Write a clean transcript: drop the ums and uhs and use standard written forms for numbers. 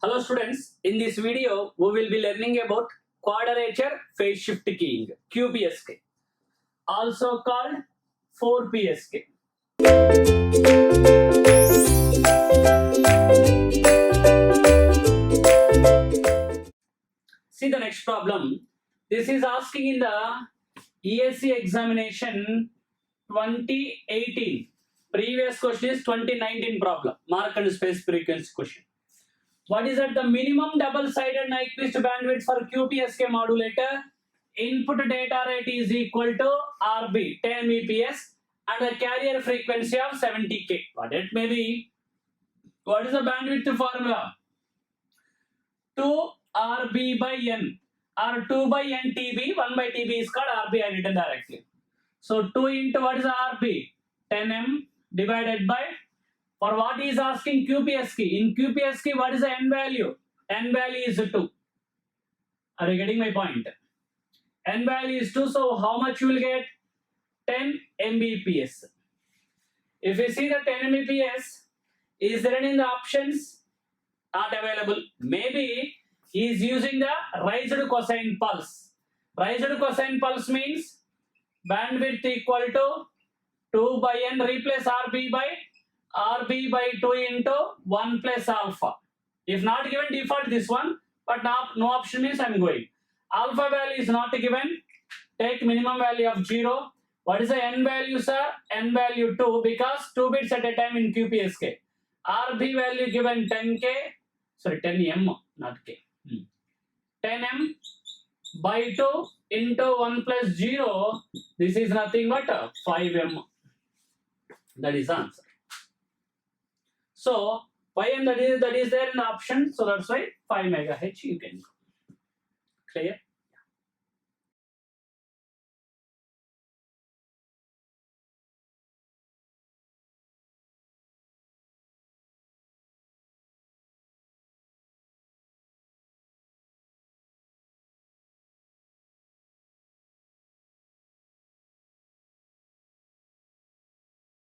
Hello students, in this video we will be learning about Quadrature Phase Shift Keying, QPSK, also called 4PSK. See the next problem. This is asking in the ESC examination 2018. Previous question is 2019 problem, mark and space frequency question. What is at the minimum double-sided Nyquist bandwidth for QPSK modulator? Input data rate is equal to RB, 10 Mbps, and a carrier frequency of 70K. What it may be? What is the bandwidth formula? 2 RB by N, or 2 by N TB, 1 by TB is called RB, I written directly. So 2 into what is RB? 10M divided by, for what he is asking QPSK. In QPSK, what is the N value? N value is 2. Are you getting my point? N value is 2, so how much you will get? 10 Mbps. If you see the 10 Mbps, is there any in the options? Not available. Maybe he is using the raised cosine pulse. Raised cosine pulse means bandwidth equal to 2 by N, replace RB by 2 into 1 plus alpha. If not given, default this one, but now no option means I am going. Alpha value is not given, take minimum value of 0. What is the N value, sir? N value 2, because 2 bits at a time in QPSK. RB value given 10K, sorry 10M, not K. 10M by 2 into 1 plus 0, this is nothing but 5M. That is the answer. So 5M that is there in the option, so that's why 5 MHz you can go. Clear?